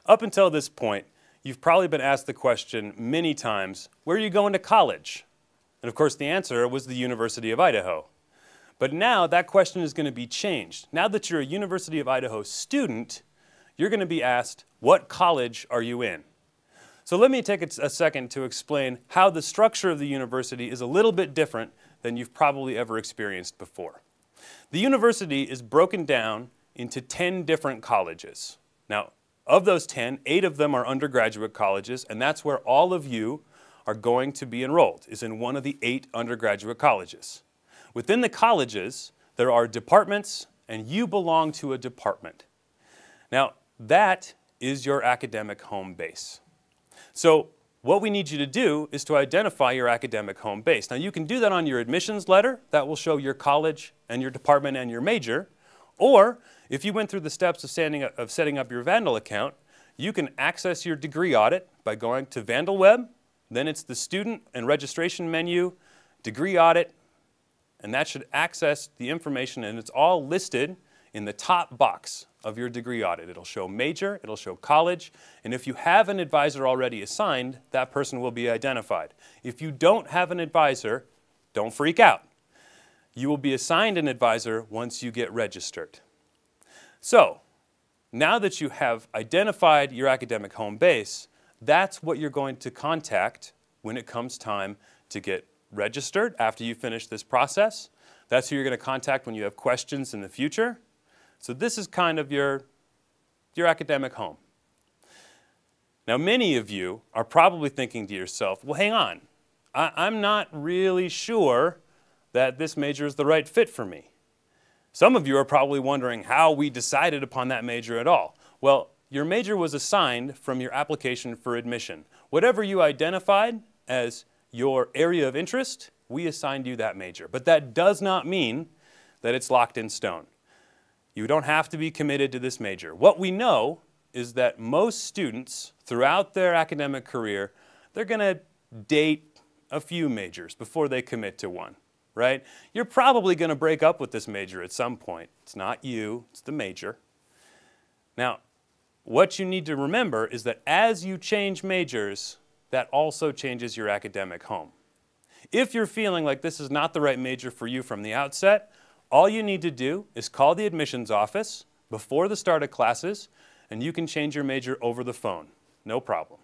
Up until this point, you've probably been asked the question many times, where are you going to college? And of course the answer was the University of Idaho. But now that question is going to be changed. Now that you're a University of Idaho student, you're going to be asked, what college are you in? So let me take a second to explain how the structure of the university is a little bit different than you've probably ever experienced before. The university is broken down into 10 different colleges. Now, of those 10, 8 of them are undergraduate colleges, and that's where all of you are going to be enrolled, is in one of the 8 undergraduate colleges. Within the colleges, there are departments, and you belong to a department. Now, that is your academic home base. So, what we need you to do is to identify your academic home base. Now, you can do that on your admissions letter. That will show your college and your department and your major. Or, if you went through the steps of setting up your Vandal account, you can access your degree audit by going to VandalWeb. Then it's the student and registration menu, degree audit, and that should access the information, and it's all listed in the top box of your degree audit. It'll show major, it'll show college, and if you have an advisor already assigned, that person will be identified. If you don't have an advisor, don't freak out. You will be assigned an advisor once you get registered. So, now that you have identified your academic home base, that's what you're going to contact when it comes time to get registered after you finish this process. That's who you're going to contact when you have questions in the future. So this is kind of your academic home. Now, many of you are probably thinking to yourself, well, hang on. I'm not really sure that this major is the right fit for me. Some of you are probably wondering how we decided upon that major at all. Well, your major was assigned from your application for admission. Whatever you identified as your area of interest, we assigned you that major. But that does not mean that it's locked in stone. You don't have to be committed to this major. What we know is that most students throughout their academic career, they're going to date a few majors before they commit to one, right? You're probably going to break up with this major at some point. It's not you, it's the major. Now, what you need to remember is that as you change majors, that also changes your academic home. If you're feeling like this is not the right major for you from the outset, all you need to do is call the admissions office before the start of classes, and you can change your major over the phone. No problem.